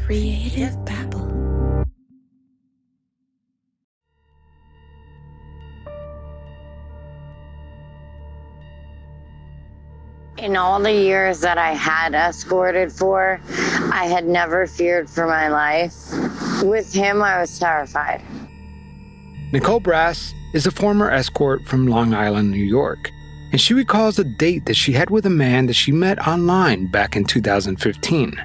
Creative Babble. In all the years that I had escorted for, I had never feared for my life. With him, I was terrified. Nicole Brass is a former escort from Long Island, New York, and she recalls a date that she had with a man that she met online back in 2015.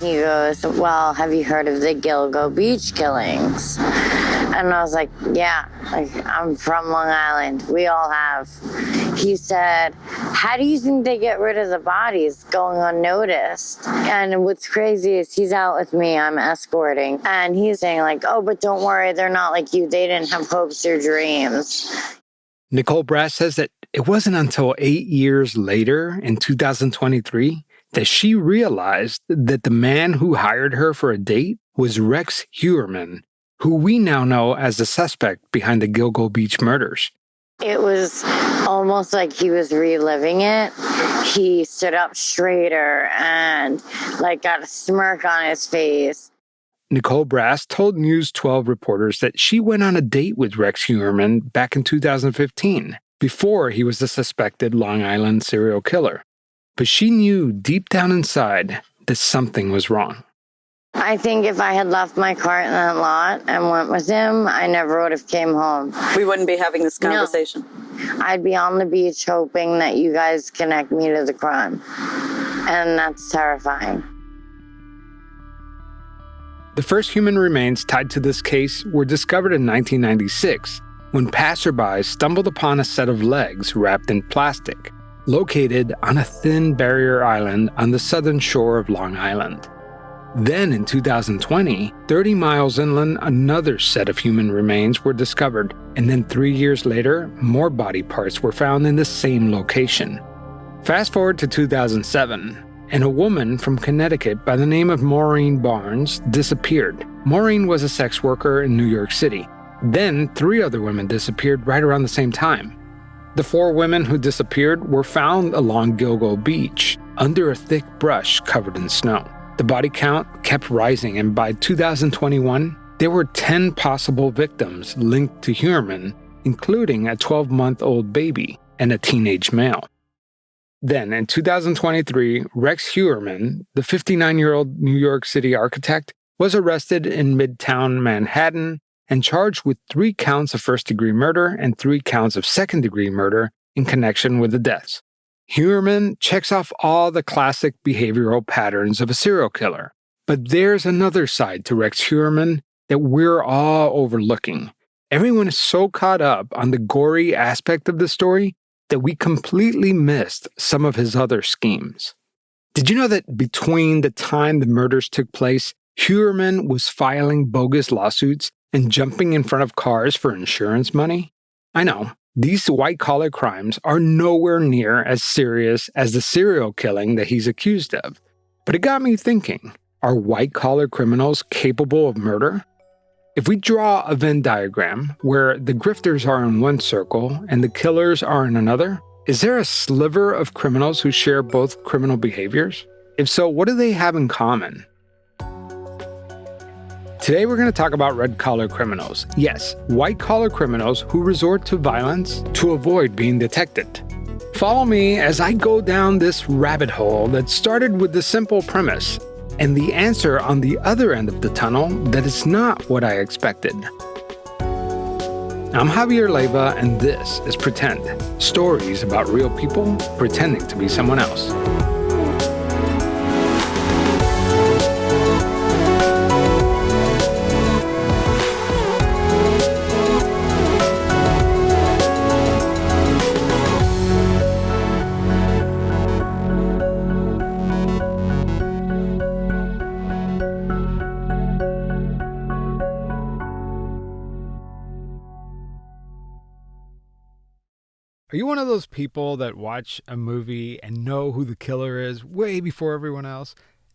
He goes, well, have you heard of the Gilgo Beach killings? And I was like, yeah, I'm from Long Island. We all have. He said, how do you think they get rid of the bodies going unnoticed? And what's crazy is he's out with me, I'm escorting. And he's saying like, oh, but don't worry, they're not like you. They didn't have hopes or dreams. Nicole Brass says that it wasn't until 8 years later, in 2023, that she realized that the man who hired her for a date was Rex Heuermann, who we now know as the suspect behind the Gilgo Beach murders. It was almost like he was reliving it. He stood up straighter and got a smirk on his face. Nicole Brass told News 12 reporters that she went on a date with Rex Heuermann back in 2015, before he was the suspected Long Island serial killer. But she knew deep down inside that something was wrong. I think if I had left my car in that lot and went with him, I never would have came home. We wouldn't be having this conversation. No. I'd be on the beach hoping that you guys connect me to the crime. And that's terrifying. The first human remains tied to this case were discovered in 1996 when passersby stumbled upon a set of legs wrapped in plastic, located on a thin barrier island on the southern shore of Long Island. Then in 2020, 30 miles inland, another set of human remains were discovered, and then 3 years later, more body parts were found in the same location. Fast forward to 2007, and a woman from Connecticut by the name of Maureen Barnes disappeared. Maureen was a sex worker in New York City. Then 3 other women disappeared right around the same time. The 4 women who disappeared were found along Gilgo Beach, under a thick brush covered in snow. The body count kept rising, and by 2021, there were 10 possible victims linked to Heuermann, including a 12-month-old baby and a teenage male. Then, in 2023, Rex Heuermann, the 59-year-old New York City architect, was arrested in Midtown Manhattan and charged with 3 counts of first-degree murder and 3 counts of second-degree murder in connection with the deaths. Heuermann checks off all the classic behavioral patterns of a serial killer. But there's another side to Rex Heuermann that we're all overlooking. Everyone is so caught up on the gory aspect of the story that we completely missed some of his other schemes. Did you know that between the time the murders took place, Heuermann was filing bogus lawsuits and jumping in front of cars for insurance money? I know. These white-collar crimes are nowhere near as serious as the serial killing that he's accused of. But it got me thinking, are white-collar criminals capable of murder? If we draw a Venn diagram where the grifters are in one circle and the killers are in another, is there a sliver of criminals who share both criminal behaviors? If so, what do they have in common? Today we're going to talk about red-collar criminals. Yes, white-collar criminals who resort to violence to avoid being detected. Follow me as I go down this rabbit hole that started with the simple premise, and the answer on the other end of the tunnel that is not what I expected. I'm Javier Leiva, and this is Pretend, stories about real people pretending to be someone else. Are you one of those people that watch a movie and know who the killer is way before everyone else?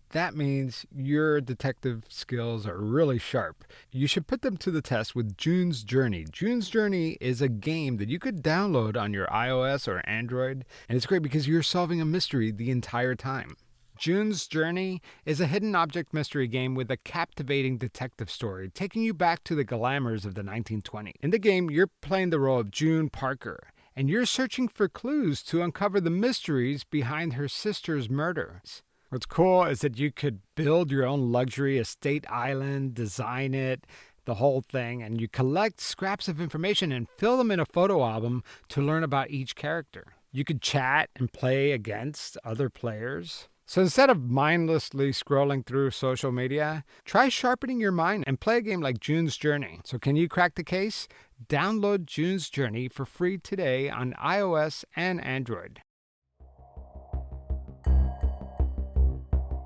That means your detective skills are really sharp. You should put them to the test with June's Journey. June's Journey is a game that you could download on your iOS or Android, and it's great because you're solving a mystery the entire time. June's Journey is a hidden object mystery game with a captivating detective story, taking you back to the glamours of the 1920s. In the game, you're playing the role of June Parker, and you're searching for clues to uncover the mysteries behind her sister's murders. What's cool is that you could build your own luxury estate island, design it, the whole thing, and you collect scraps of information and fill them in a photo album to learn about each character. You could chat and play against other players. So instead of mindlessly scrolling through social media, try sharpening your mind and play a game like June's Journey. So can you crack the case? Download June's Journey for free today on iOS and Android.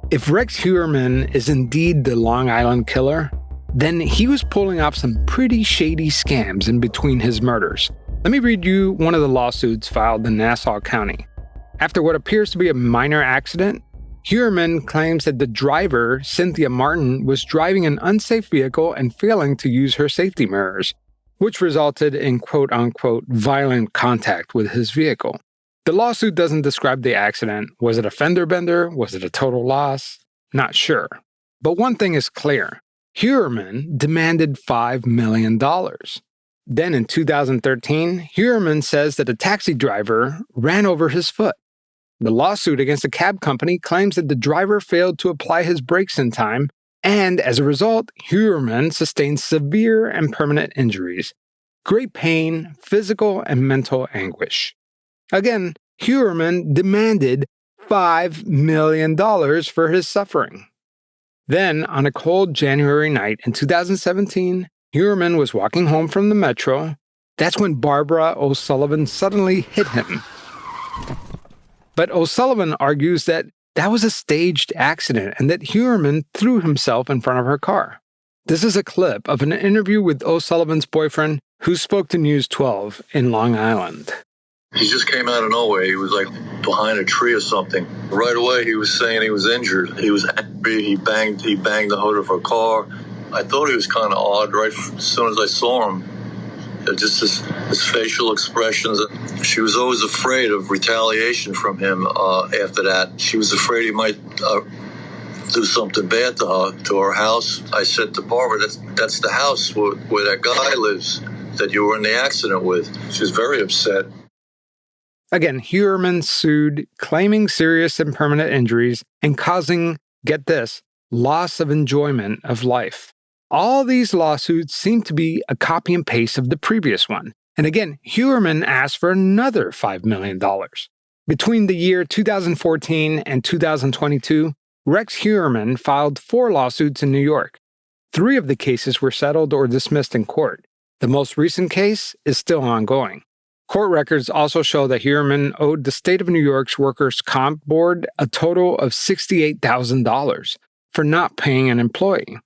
If Rex Heuermann is indeed the Long Island killer, then he was pulling off some pretty shady scams in between his murders. Let me read you one of the lawsuits filed in Nassau County. After what appears to be a minor accident, Heuermann claims that the driver, Cynthia Martin, was driving an unsafe vehicle and failing to use her safety mirrors, which resulted in quote-unquote violent contact with his vehicle. The lawsuit doesn't describe the accident. Was it a fender bender? Was it a total loss? Not sure. But one thing is clear. Heuermann demanded $5 million. Then in 2013, Heuermann says that a taxi driver ran over his foot. The lawsuit against the cab company claims that the driver failed to apply his brakes in time, and as a result, Heuermann sustained severe and permanent injuries, great pain, physical and mental anguish. Again, Heuermann demanded $5 million for his suffering. Then, on a cold January night in 2017, Heuermann was walking home from the metro. That's when Barbara O'Sullivan suddenly hit him. But O'Sullivan argues that that was a staged accident and that Heuermann threw himself in front of her car. This is a clip of an interview with O'Sullivan's boyfriend who spoke to News 12 in Long Island. He just came out of nowhere. He was like behind a tree or something. Right away, he was saying he was injured. He was angry. He banged the hood of her car. I thought he was kind of odd right as soon as I saw him. Just his facial expressions. She was always afraid of retaliation from him after that. She was afraid he might do something bad to her house. I said to Barbara, that's the house where that guy lives that you were in the accident with. She was very upset. Again, Heuermann sued, claiming serious and permanent injuries and causing, get this, loss of enjoyment of life. All these lawsuits seem to be a copy and paste of the previous one. And again, Heuermann asked for another $5 million. Between the year 2014 and 2022, Rex Heuermann filed 4 lawsuits in New York. 3 of the cases were settled or dismissed in court. The most recent case is still ongoing. Court records also show that Heuermann owed the state of New York's Workers' Comp Board a total of $68,000 for not paying an employee.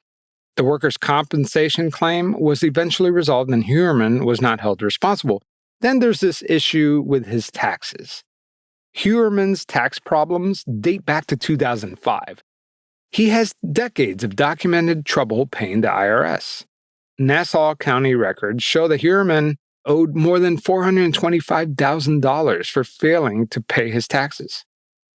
The workers' compensation claim was eventually resolved and Heuermann was not held responsible. Then there's this issue with his taxes. Heuermann's tax problems date back to 2005. He has decades of documented trouble paying the IRS. Nassau County records show that Heuermann owed more than $425,000 for failing to pay his taxes.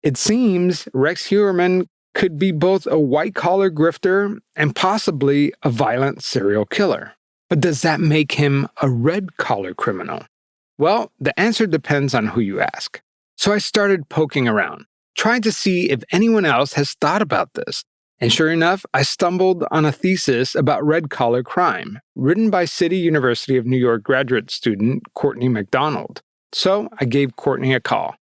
It seems Rex Heuermann could be both a white-collar grifter and possibly a violent serial killer. But does that make him a red-collar criminal? Well, the answer depends on who you ask. So I started poking around, trying to see if anyone else has thought about this. And sure enough, I stumbled on a thesis about red-collar crime, written by City University of New York graduate student Courtney McDonald. So I gave Courtney a call.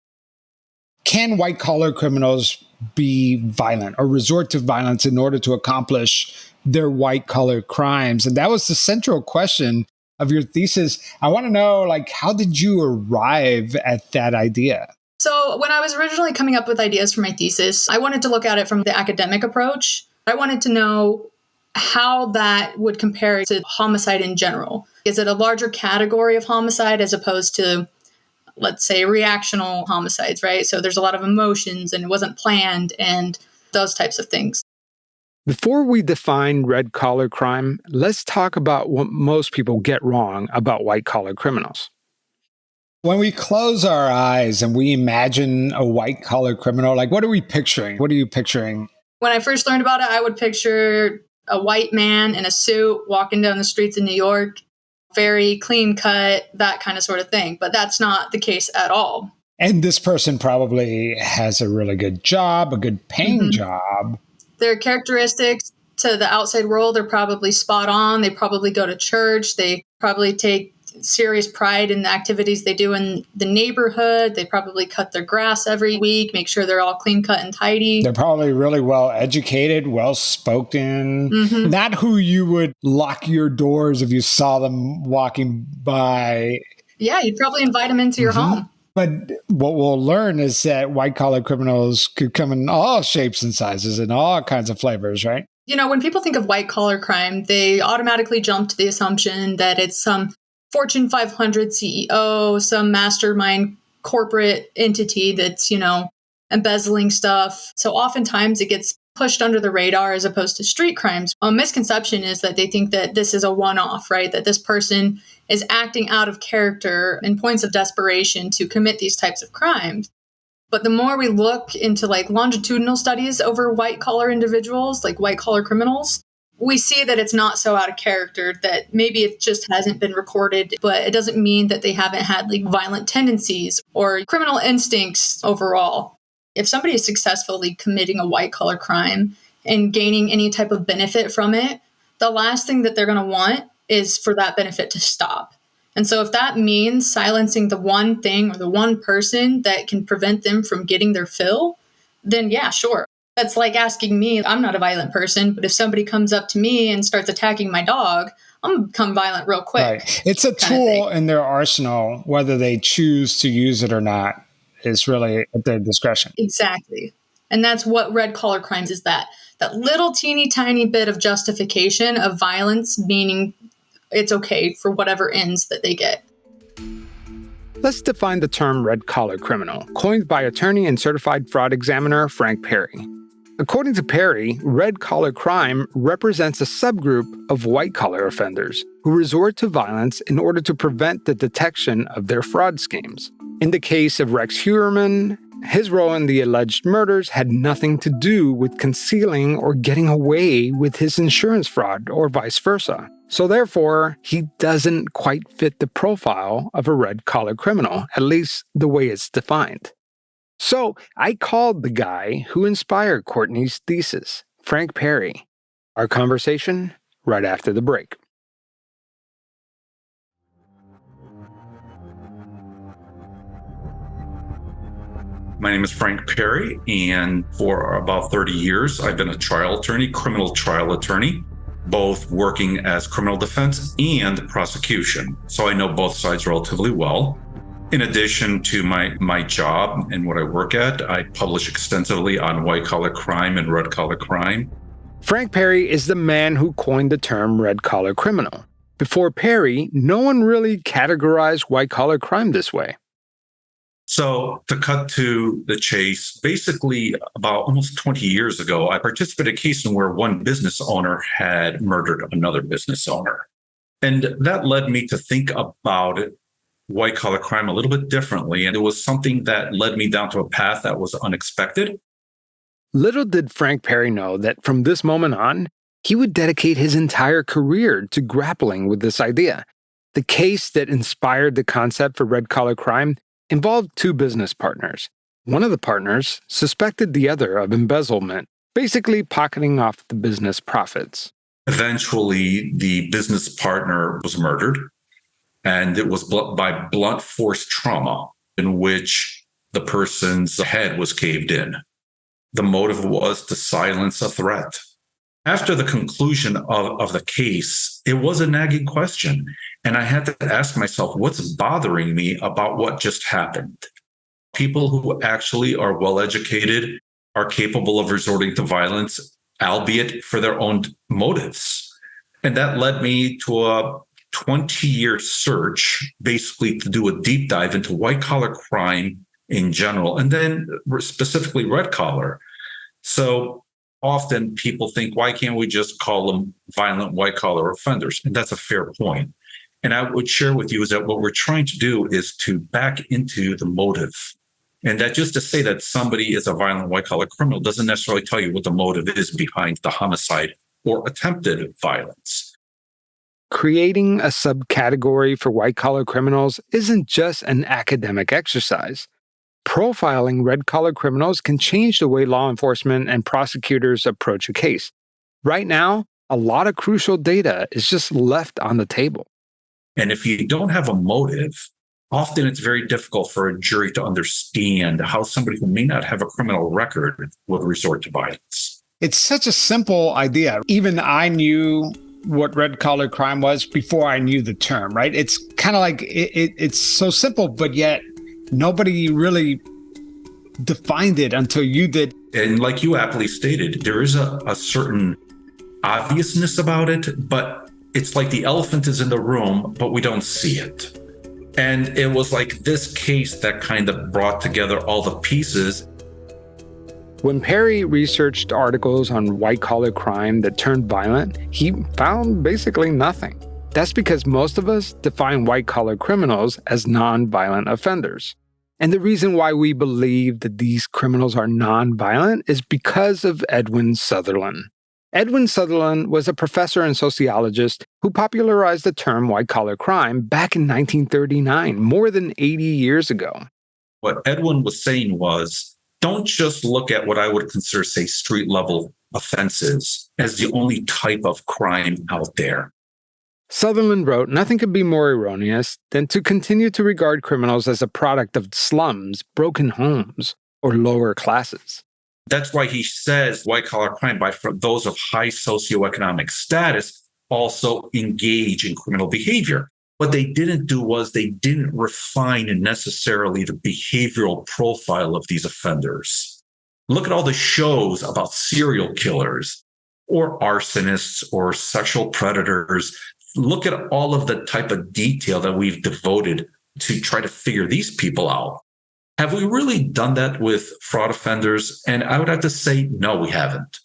Can white-collar criminals be violent or resort to violence in order to accomplish their white-collar crimes? And that was the central question of your thesis. I want to know, how did you arrive at that idea? So when I was originally coming up with ideas for my thesis, I wanted to look at it from the academic approach. I wanted to know how that would compare to homicide in general. Is it a larger category of homicide as opposed to, let's say, reactional homicides, right? So there's a lot of emotions and it wasn't planned and those types of things. Before we define red-collar crime, let's talk about what most people get wrong about white-collar criminals. When we close our eyes and we imagine a white collar criminal, like what are we picturing? What are you picturing? When I first learned about it, I would picture a white man in a suit walking down the streets of New York, very clean cut, that kind of sort of thing. But that's not the case at all. And this person probably has a really good job, a good paying job. Their characteristics to the outside world are probably spot on. They probably go to church. They probably take serious pride in the activities they do in the neighborhood. They probably cut their grass every week, make sure they're all clean cut and tidy. They're probably really well educated, well spoken. Not who you would lock your doors if you saw them walking by. Yeah, you'd probably invite them into your home. But what we'll learn is that white collar criminals could come in all shapes and sizes and all kinds of flavors, right? You know, when people think of white collar crime, they automatically jump to the assumption that it's some Fortune 500 CEO, some mastermind corporate entity that's, embezzling stuff. So oftentimes it gets pushed under the radar as opposed to street crimes. A misconception is that they think that this is a one-off, right? That this person is acting out of character in points of desperation to commit these types of crimes. But the more we look into longitudinal studies over white collar individuals, like white collar criminals, we see that it's not so out of character, that maybe it just hasn't been recorded, but it doesn't mean that they haven't had violent tendencies or criminal instincts overall. If somebody is successfully committing a white collar crime and gaining any type of benefit from it, the last thing that they're going to want is for that benefit to stop. And so if that means silencing the one thing or the one person that can prevent them from getting their fill, then yeah, sure. That's like asking me, I'm not a violent person, but if somebody comes up to me and starts attacking my dog, I'm going to become violent real quick. Right. It's a tool in their arsenal. Whether they choose to use it or not is really at their discretion. Exactly. And that's what red collar crimes is, that little teeny tiny bit of justification of violence, meaning it's okay for whatever ends that they get. Let's define the term red collar criminal, coined by attorney and certified fraud examiner Frank Perri. According to Perri, red collar crime represents a subgroup of white collar offenders who resort to violence in order to prevent the detection of their fraud schemes. In the case of Rex Heuermann, his role in the alleged murders had nothing to do with concealing or getting away with his insurance fraud or vice versa. So therefore, he doesn't quite fit the profile of a red-collar criminal, at least the way it's defined. So I called the guy who inspired Courtney's thesis, Frank Perri. Our conversation right after the break. My name is Frank Perri, and for about 30 years, I've been a trial attorney, criminal trial attorney, both working as criminal defense and prosecution. So I know both sides relatively well. In addition to my job and what I work at, I publish extensively on white-collar crime and red-collar crime. Frank Perri is the man who coined the term red-collar criminal. Before Perri, no one really categorized white-collar crime this way. So to cut to the chase, basically about almost 20 years ago, I participated in a case in where one business owner had murdered another business owner. And that led me to think about white-collar crime a little bit differently. And it was something that led me down to a path that was unexpected. Little did Frank Perri know that from this moment on, he would dedicate his entire career to grappling with this idea. The case that inspired the concept for red-collar crime involved two business partners. One of the partners suspected the other of embezzlement, basically pocketing off the business profits. Eventually, the business partner was murdered, and it was by blunt force trauma in which the person's head was caved in. The motive was to silence a threat. After the conclusion of the case, it was a nagging question. And I had to ask myself, what's bothering me about what just happened? People who actually are well-educated are capable of resorting to violence, albeit for their own motives. And that led me to a 20-year search, basically to do a deep dive into white-collar crime in general, and then specifically red-collar. So often people think, why can't we just call them violent white-collar offenders? And that's a fair point. And I would share with you is that what we're trying to do is to back into the motive. And that just to say that somebody is a violent white-collar criminal doesn't necessarily tell you what the motive is behind the homicide or attempted violence. Creating a subcategory for white-collar criminals isn't just an academic exercise. Profiling red-collar criminals can change the way law enforcement and prosecutors approach a case. Right now, a lot of crucial data is just left on the table. And if you don't have a motive, often it's very difficult for a jury to understand how somebody who may not have a criminal record would resort to violence. It's such a simple idea. Even I knew what red collar crime was before I knew the term, right? It's kind of like it's so simple, but yet nobody really defined it until you did. And like you aptly stated, there is a certain obviousness about it, but it's like the elephant is in the room, but we don't see it. And it was like this case that kind of brought together all the pieces. When Perri researched articles on white-collar crime that turned violent, he found basically nothing. That's because most of us define white-collar criminals as non-violent offenders. And the reason why we believe that these criminals are non-violent is because of Edwin Sutherland. Edwin Sutherland was a professor and sociologist who popularized the term white-collar crime back in 1939, more than 80 years ago. What Edwin was saying was, don't just look at what I would consider, say, street-level offenses as the only type of crime out there. Sutherland wrote, nothing could be more erroneous than to continue to regard criminals as a product of slums, broken homes, or lower classes. That's why he says white-collar crime by those of high socioeconomic status also engage in criminal behavior. What they didn't do was they didn't refine necessarily the behavioral profile of these offenders. Look at all the shows about serial killers or arsonists or sexual predators. Look at all of the type of detail that we've devoted to try to figure these people out. Have we really done that with fraud offenders? And I would have to say, no, we haven't.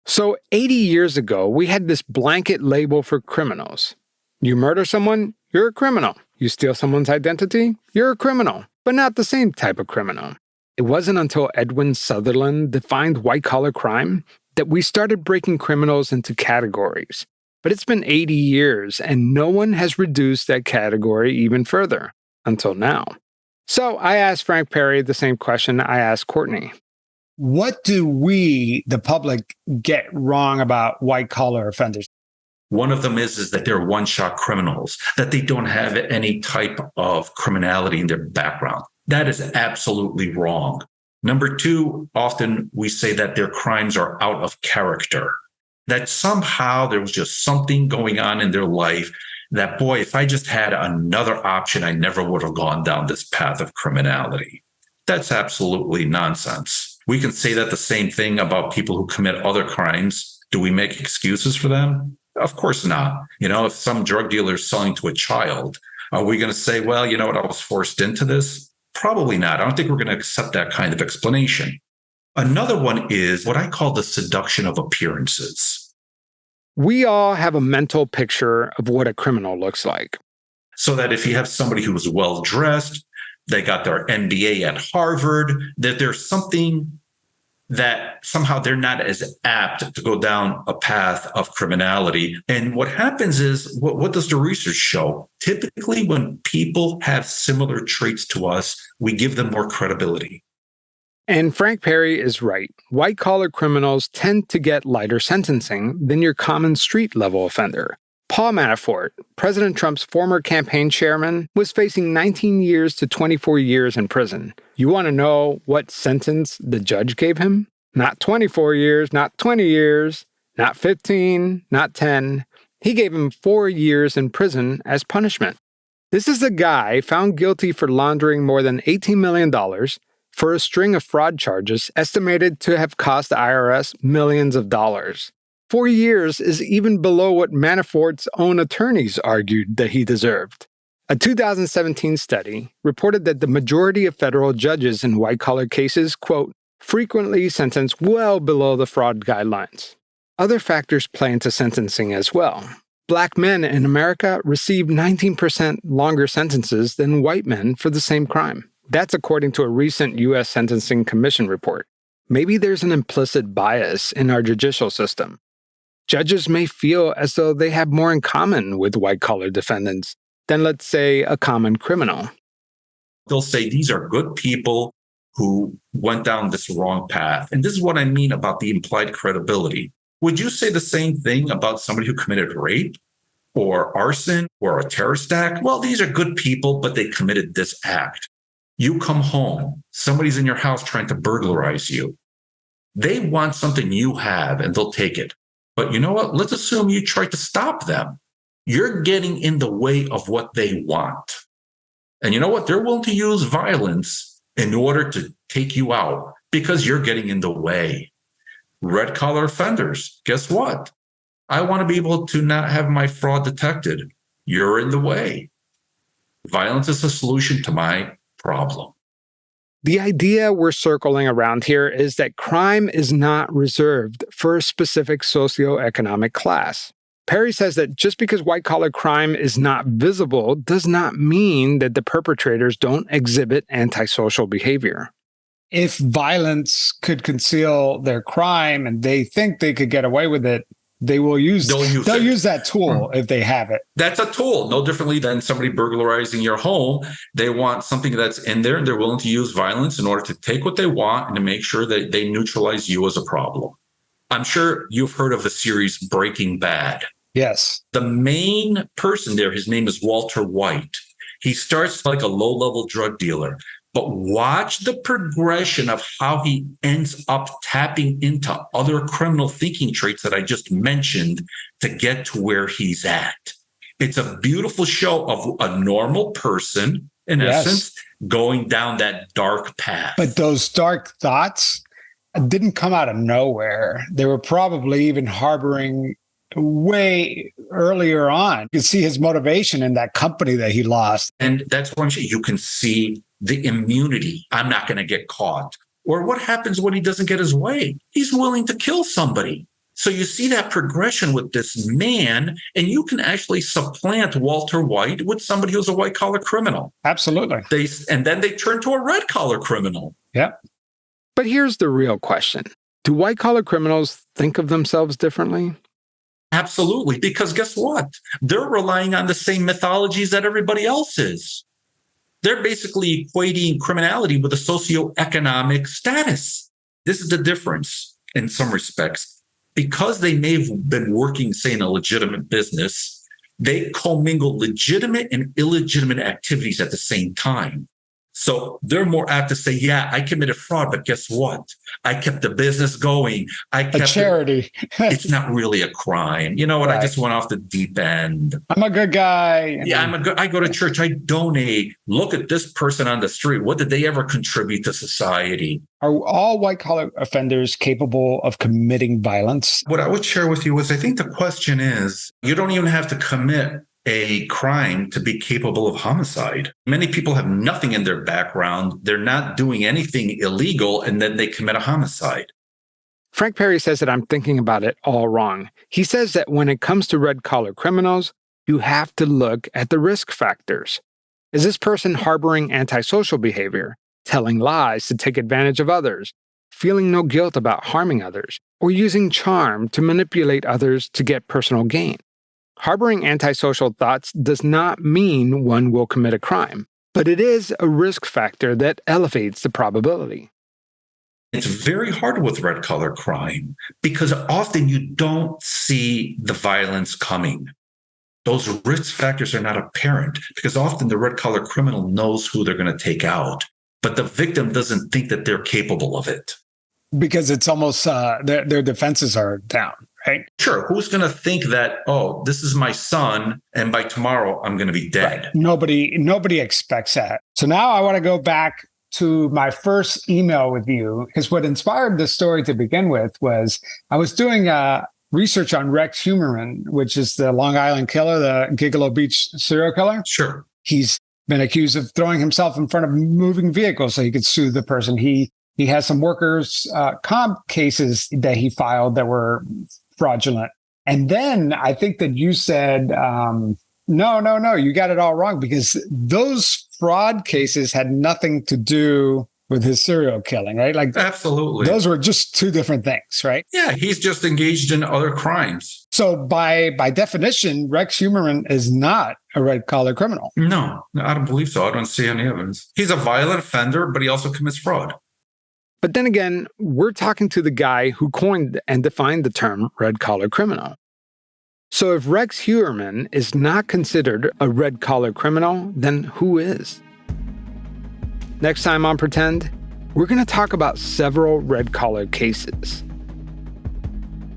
So 80 years ago, we had this blanket label for criminals. You murder someone, you're a criminal. You steal someone's identity, you're a criminal, but not the same type of criminal. It wasn't until Edwin Sutherland defined white-collar crime that we started breaking criminals into categories. But it's been 80 years, and no one has reduced that category even further, until now. So I asked Frank Perri the same question I asked Courtney. What do we, the public, get wrong about white-collar offenders? One of them is that they're one-shot criminals, that they don't have any type of criminality in their background. That is absolutely wrong. Number two, often we say that their crimes are out of character, that somehow there was just something going on in their life that, boy, if I just had another option, I never would have gone down this path of criminality. That's absolutely nonsense. We can say that the same thing about people who commit other crimes. Do we make excuses for them? Of course not. If some drug dealer is selling to a child, are we going to say, well, you know what, I was forced into this? Probably not. I don't think we're going to accept that kind of explanation. Another one is what I call the seduction of appearances. We all have a mental picture of what a criminal looks like. So that if you have somebody who is well-dressed, they got their MBA at Harvard, that there's something that somehow they're not as apt to go down a path of criminality. And what happens is, what does the research show? Typically, when people have similar traits to us, we give them more credibility. And Frank Perri is right. White-collar criminals tend to get lighter sentencing than your common street-level offender. Paul Manafort, President Trump's former campaign chairman, was facing 19 years to 24 years in prison. You want to know what sentence the judge gave him? Not 24 years, not 20 years, not 15, not 10. He gave him 4 years in prison as punishment. This is a guy found guilty for laundering more than $18 million for a string of fraud charges estimated to have cost the IRS millions of dollars. 4 years is even below what Manafort's own attorneys argued that he deserved. A 2017 study reported that the majority of federal judges in white-collar cases, quote, frequently sentence well below the fraud guidelines. Other factors play into sentencing as well. Black men in America receive 19% longer sentences than white men for the same crime. That's according to a recent U.S. Sentencing Commission report. Maybe there's an implicit bias in our judicial system. Judges may feel as though they have more in common with white-collar defendants than, let's say, a common criminal. They'll say these are good people who went down this wrong path. And this is what I mean about the implied credibility. Would you say the same thing about somebody who committed rape or arson or a terrorist act? Well, these are good people, but they committed this act. You come home, somebody's in your house trying to burglarize you. They want something you have and they'll take it. But you know what? Let's assume you try to stop them. You're getting in the way of what they want. And you know what? They're willing to use violence in order to take you out because you're getting in the way. Red collar offenders, guess what? I want to be able to not have my fraud detected. You're in the way. Violence is a solution to my problem. The idea we're circling around here is that crime is not reserved for a specific socioeconomic class. Perri says that just because white-collar crime is not visible does not mean that the perpetrators don't exhibit antisocial behavior. If violence could conceal their crime and they think they could get away with it, they'll use that tool if they have it. That's a tool, no differently than somebody burglarizing your home. They want something that's in there and they're willing to use violence in order to take what they want and to make sure that they neutralize you as a problem. I'm sure you've heard of the series Breaking Bad. Yes. The main person there, his name is Walter White. He starts like a low-level drug dealer. But watch the progression of how he ends up tapping into other criminal thinking traits that I just mentioned to get to where he's at. It's a beautiful show of a normal person, in essence, going down that dark path. But those dark thoughts didn't come out of nowhere. They were probably even harboring way earlier on. You can see his motivation in that company that he lost. And that's when you can see the immunity. I'm not going to get caught. Or what happens when he doesn't get his way? He's willing to kill somebody. So you see that progression with this man, and you can actually supplant Walter White with somebody who's a white-collar criminal. Absolutely. And then they turn to a red-collar criminal. Yep. But here's the real question. Do white-collar criminals think of themselves differently? Absolutely, because guess what? They're relying on the same mythologies that everybody else is. They're basically equating criminality with a socioeconomic status. This is the difference in some respects. Because they may have been working, say, in a legitimate business, they commingle legitimate and illegitimate activities at the same time. So they're more apt to say, yeah, I committed fraud, but guess what? I kept the business going. I kept a charity. It's not really a crime. You know what? Right. I just went off the deep end. I'm a good guy. Yeah, I go to church. I donate. Look at this person on the street. What did they ever contribute to society? Are all white-collar offenders capable of committing violence? What I would share with you is I think the question is, you don't even have to commit a crime to be capable of homicide. Many people have nothing in their background. They're not doing anything illegal, and then they commit a homicide. Frank Perri says that I'm thinking about it all wrong. He says that when it comes to red-collar criminals, you have to look at the risk factors. Is this person harboring antisocial behavior, telling lies to take advantage of others, feeling no guilt about harming others, or using charm to manipulate others to get personal gain? Harboring antisocial thoughts does not mean one will commit a crime, but it is a risk factor that elevates the probability. It's very hard with red-collar crime because often you don't see the violence coming. Those risk factors are not apparent because often the red-collar criminal knows who they're going to take out, but the victim doesn't think that they're capable of it. Because it's almost their defenses are down. Right? Sure. Who's going to think that, oh, this is my son, and by tomorrow I'm going to be dead? Right. Nobody expects that. So now I want to go back to my first email with you, because what inspired this story to begin with was I was doing research on Rex Humerman, which is the Long Island killer, the Gigolo Beach serial killer. Sure. He's been accused of throwing himself in front of moving vehicles so he could sue the person. He has some workers' comp cases that he filed that were fraudulent. And then I think that you said, no, you got it all wrong, because those fraud cases had nothing to do with his serial killing, right? Like, Absolutely. those were just two different things, right? Yeah, he's just engaged in other crimes. So by definition, Rex Humerman is not a red collar criminal. No, I don't believe so. I don't see any evidence. He's a violent offender, but he also commits fraud. But then again, we're talking to the guy who coined and defined the term red collar criminal. So if Rex Humerman is not considered a red collar criminal, then who is? Next time on Pretend, we're going to talk about several red collar cases.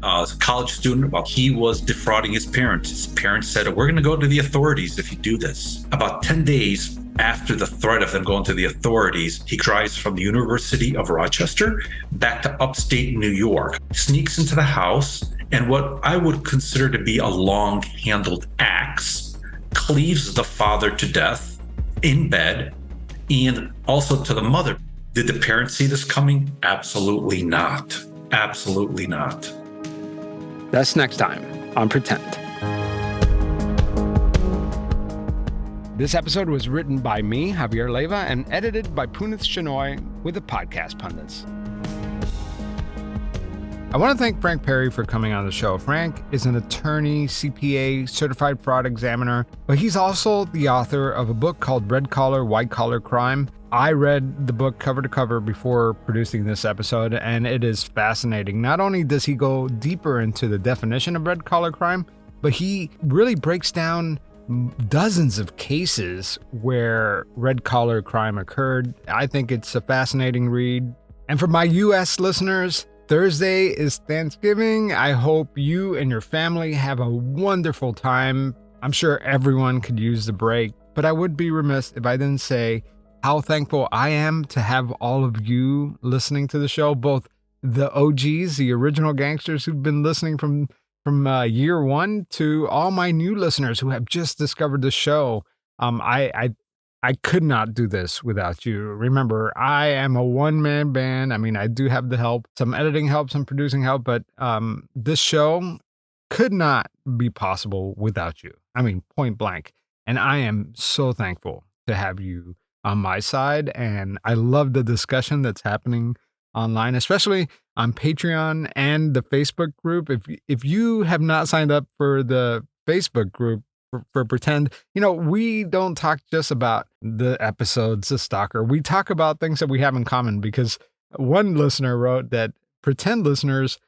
As a college student, while he was defrauding his parents said, "We're going to go to the authorities if you do this." About 10 days after the threat of them going to the authorities, he drives from the University of Rochester back to upstate New York, sneaks into the house, and what I would consider to be a long-handled axe cleaves the father to death in bed, and also to the mother. Did the parents see this coming? Absolutely not. Absolutely not. That's next time on Pretend. This episode was written by me, Javier Leiva, and edited by Punith Shenoy with the Podcast Pundits. I want to thank Frank Perri for coming on the show. Frank is an attorney, CPA, certified fraud examiner, but he's also the author of a book called Red Collar, White Collar Crime. I read the book cover to cover before producing this episode, and it is fascinating. Not only does he go deeper into the definition of red collar crime, but he really breaks down dozens of cases where red collar crime occurred. I think it's a fascinating read. And for my US listeners, Thursday is Thanksgiving. I hope you and your family have a wonderful time. I'm sure everyone could use the break, but I would be remiss if I didn't say how thankful I am to have all of you listening to the show, both the OGs, the original gangsters who've been listening from year one, to all my new listeners who have just discovered the show. I could not do this without you. Remember, I am a one-man band. I mean, I do have the help, some editing help, some producing help, but this show could not be possible without you. I mean, point blank. And I am so thankful to have you on my side. And I love the discussion that's happening online, especially on Patreon and the Facebook group. If you have not signed up for the Facebook group for Pretend, we don't talk just about the episodes, the stalker. We talk about things that we have in common, because one listener wrote that Pretend listeners,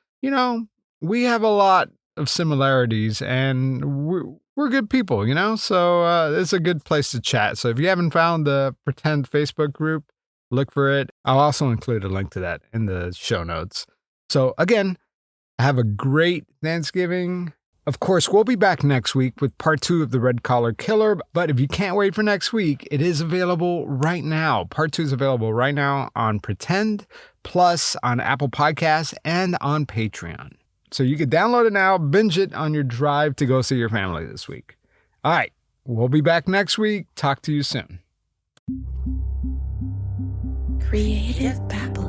we have a lot of similarities, and we're good people, so it's a good place to chat. So if you haven't found the Pretend Facebook group, look for it. I'll also include a link to that in the show notes. So again, have a great Thanksgiving. Of course, we'll be back next week with part 2 of The Red Collar Killer. But if you can't wait for next week, it is available right now. Part 2 is available right now on Pretend, plus on Apple Podcasts and on Patreon. So you can download it now, binge it on your drive to go see your family this week. All right, we'll be back next week. Talk to you soon. Creative Babble.